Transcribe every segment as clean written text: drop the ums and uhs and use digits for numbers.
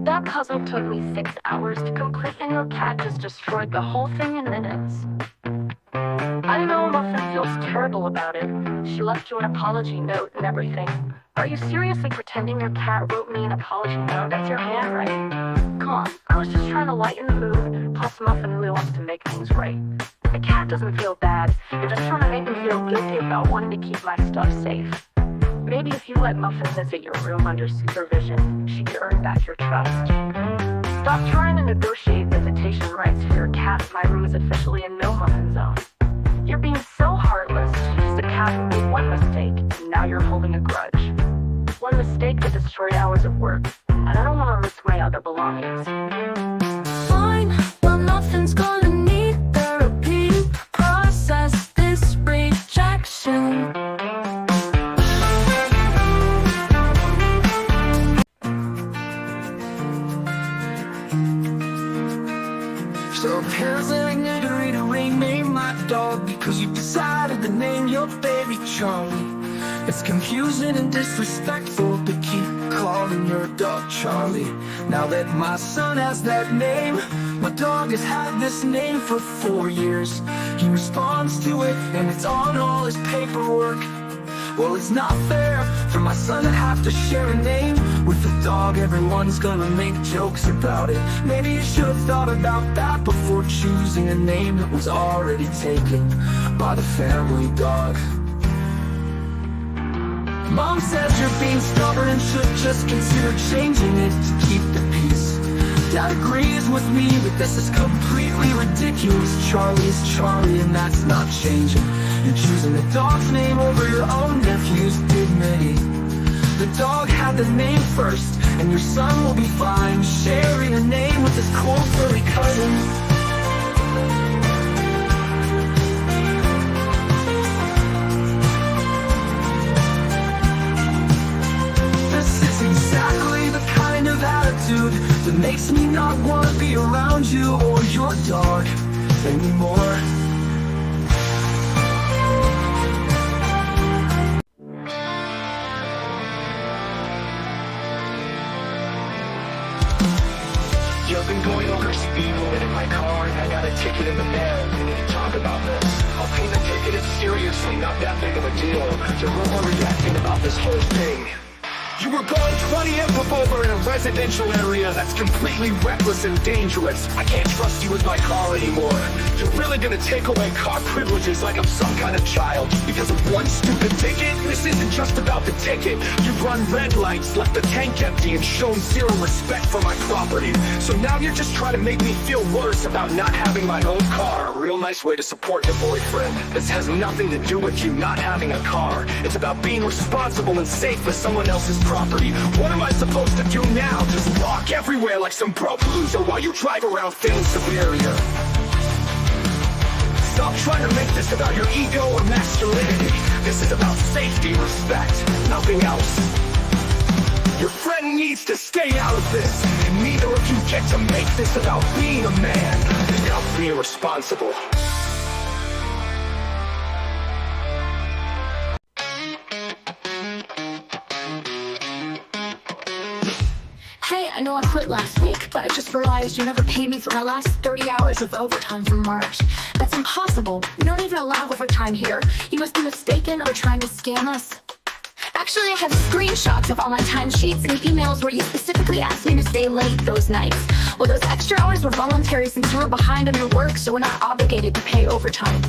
That puzzle took me 6 hours to complete, and your cat just destroyed the whole thing in minutes. I know Muffin feels terrible about it. She left you an apology note and everything. Are you seriously pretending your cat wrote me an apology note? That's your handwriting. Come on, I was just trying to lighten the mood. Plus, Muffin really wants to make things right. The cat doesn't feel bad. You're just trying to make me feel guilty about wanting to keep my stuff safe. Maybe if you let Muffin visit your room under supervision, she could earn back your trust. Stop trying to negotiate visitation rights for your cat. My room is officially a no-Muffin zone. You're being so heartless. She's just a cat who made one mistake, and now you're holding a grudge. One mistake that destroyed hours of work, and I don't want to risk my other belongings. Fine, well nothing's gonna need therapy. Process this rejection. So apparently I need to rename my dog because you decided to name your baby Charlie. It's confusing and disrespectful to keep calling your dog Charlie. Now that my son has that name, my dog has had this name for 4 years. He responds to it and it's on all his paperwork. Well, it's not fair for my son to have to share a name with a dog. Everyone's gonna make jokes about it. Maybe you should have thought about that before choosing a name that was already taken by the family dog. Mom says you're being stubborn and should just consider changing it to keep the peace. Dad agrees with me, but this is completely ridiculous. Charlie's Charlie and that's not changing. You're choosing a dog's name over your own nephew's dignity. The dog had the name first, and your son will be fine sharing a name with his cool furry cousin. This is exactly the kind of attitude that makes me not want to be around you or your dog anymore. You've been going over speed limit in my car and I got a ticket in the mail. We need to talk about this. I'll pay the ticket, it's seriously not that big of a deal. You're overreacting about this whole thing. You were going 20 mph over in a residential area that's completely reckless and dangerous. I can't trust you with my car anymore. You're really gonna take away car privileges like I'm some kind of child just because of one stupid ticket? This isn't just about the ticket. You've run red lights, left the tank empty, and shown zero respect for my property. So now you're just trying to make me feel worse about not having my own car. A real nice way to support your boyfriend. This has nothing to do with you not having a car. It's about being responsible and safe with someone else's property. What am I supposed to do now? Just walk everywhere like some broke loser while you drive around feeling superior? Stop trying to make this about your ego or masculinity. This is about safety and respect, nothing else. Your friend needs to stay out of this, and neither of you get to make this about being a man, about being responsible. Hey, I know I quit last week, but I just realized you never paid me for my last 30 hours of overtime from March. That's impossible. We don't even allow overtime here. You must be mistaken or trying to scam us. Actually, I have screenshots of all my timesheets and emails where you specifically asked me to stay late those nights. Well, those extra hours were voluntary since you were behind on your work, so we're not obligated to pay overtime.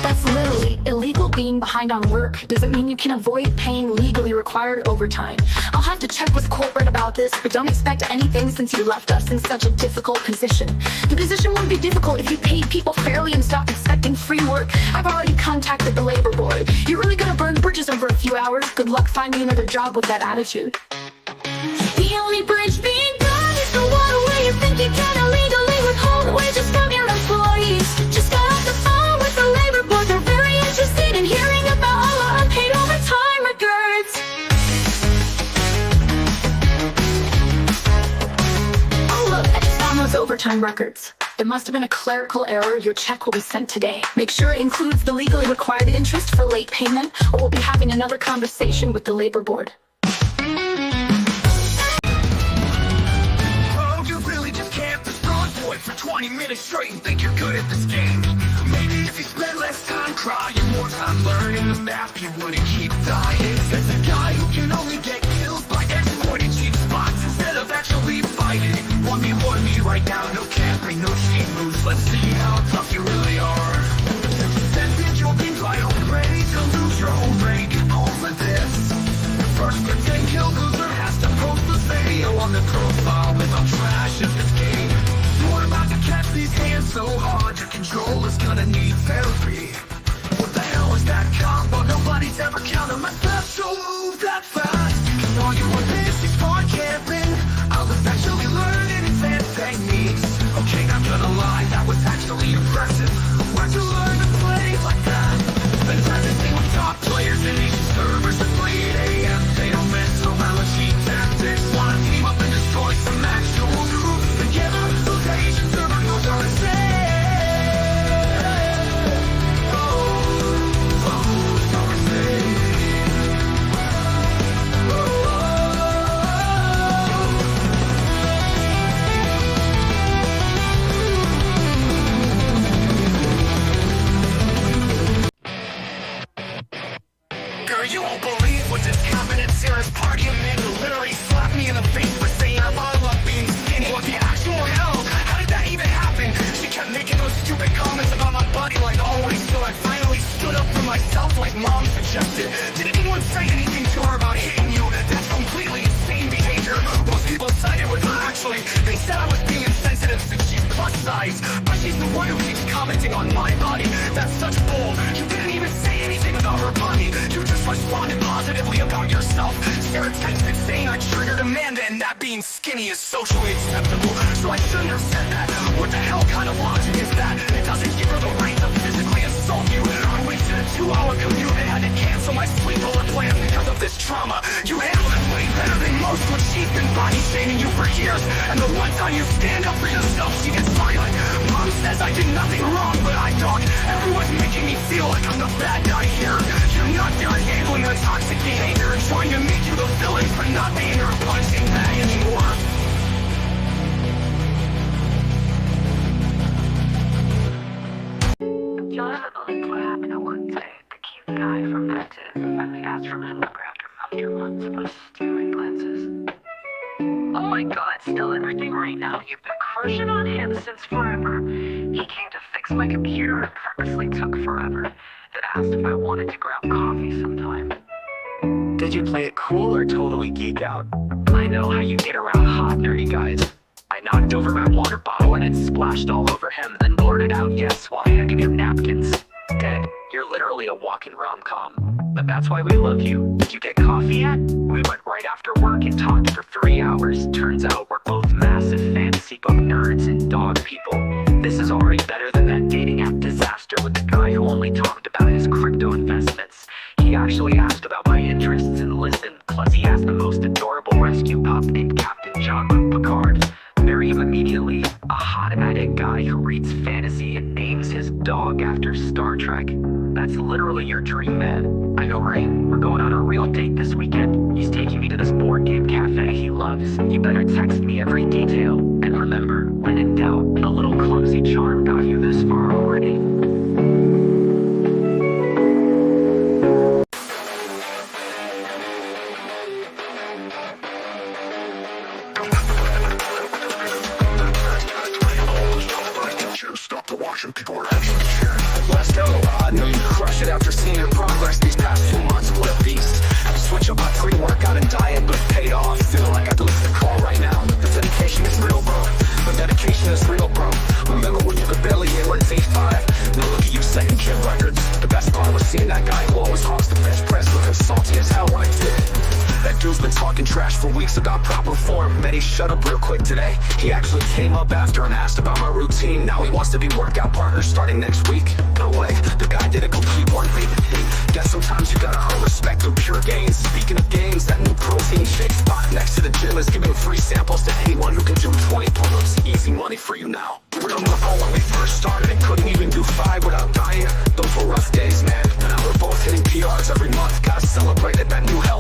That's literally illegal. Being behind on work doesn't mean you can avoid paying legally required overtime. I'll have to check with corporate about this, but don't expect anything since you left us in such a difficult position. The position wouldn't be difficult if you paid people fairly and stopped expecting free work. I've already contacted the labor board. You're really gonna burn bridges over a few hours? Good luck finding another job with that attitude. The only bridge being burned is the one where you think you can illegally withhold wages from your employees. Just got off the phone with the labor board. They're very interested in hearing about all our unpaid overtime records. Oh look, I just found those overtime records. It must have been a clerical error. Your check will be sent today. Make sure it includes the legally required interest for late payment, or we'll be having another conversation with the labor board. at this game. Maybe if you spent less time crying, more time learning the math, you wouldn't keep dying. There's a guy who can only get kills by exploiting cheap spots instead of actually fighting. 1v1 me right now, no camping, no cheat moves. Let's see how tough you really are. Percentage you'll be right ready to lose your own brain. Get over this. The first to 10 kill loser has to post this video on the profile with I'm trash at this game. You're about to catch these hands so hard your control is gonna need therapy. What the hell is that combo? Nobody's ever counted my special move that fast. Cause all you want is fun camping. I was actually learning advanced techniques. Okay, not gonna lie, that was actually impressive. Where'd you learn to play like that? Been practicing with top players in these servers at 3 AM. They don't miss no cheat tactics. Wanna team up and destroy some actual troops together. Those Asian server knows are insane. You won't believe what just happened at Sarah's party. A man who literally slapped me in the face for saying I love being skinny. What the actual hell? How did that even happen? She kept making those stupid comments about my body like always, so I finally stood up for myself like mom suggested. Did anyone say anything to her about hitting you? That's completely insane behavior. Most people sided with her actually. They said I was being insensitive since she's plus size, but she's the one who keeps commenting on my body. That's such bull. You didn't even say anything about her body. You just responded positively about yourself. Sarah texted saying I triggered Amanda and that being skinny is socially acceptable. So I shouldn't have said that. What the hell kind of logic is that? It doesn't give her the right to physically assault you. I wasted a 2-hour commute and had to cancel my sleepover plans because of this trauma. You handled it way better than most when she's been body shaming you for years. And the one time you stand up for yourself, she gets violent. Mom says I did nothing wrong, but I don't. Everyone's making me feel like I'm the bad guy here. You're not there handling the toxic behavior and trying to make you the villain for not being her punching bag anymore. Jonathan, what happened to one day? The cute guy from that finally asked for an autograph from your months of stealing glances. Oh my god, still everything right now. You've been crushing on him since forever. He came to fix my computer and purposely took forever. Then asked if I wanted to grab coffee sometime. Did you play it cool or totally geek out? I know how you get around hot, nerdy guys. I knocked over my water bottle and it splashed all over him, then blurted out yes while handing him napkins. Dead. You're literally a walking rom-com. But that's why we love you. Did you get coffee yet? We went right after work and talked for 3 hours. Turns out we're both massive fantasy book nerds and dog people. This is already better than that dating app disaster with the guy who only talked about his crypto investments. He actually asked about my interests and listened, plus he asked the most adorable rescue pup named Captain John Picard. Marry him immediately. A hot addict guy who reads fantasy and names his dog after Star Trek. That's literally your dream, man. I know, right? We're going on a real date this weekend. He's taking me to this board game cafe he loves. You better text me every detail. And remember, when in doubt, a little clumsy charm got you this far already. Let's go. I know you crush it after seeing your progress these past 2 months. What a beast. Had to switch up my pre-workout and diet, but it paid off. Feel like I could lift the call right now. The dedication is real, bro. The dedication is real, bro. Remember when you could barely hit like V5? Now look at you setting kid records. The best part was seeing that guy who always hogs the bench press looking salty as hell when I did it. That dude's been talking trash for weeks about proper form. Then he shut up real quick today. He actually came up after and asked about my routine. Now he wants to be workout partner starting next week. No way, the guy did a complete 180. Guess sometimes you gotta earn respect through pure gains. Speaking of gains, that new protein shake spot next to the gym is giving free samples to anyone who can do 20 pull-ups. Easy money for you now. Real nothing when we first started and couldn't even do 5 without dying. Those were rough days, man. And now we're both hitting PRs every month. Gotta celebrate it, that new hell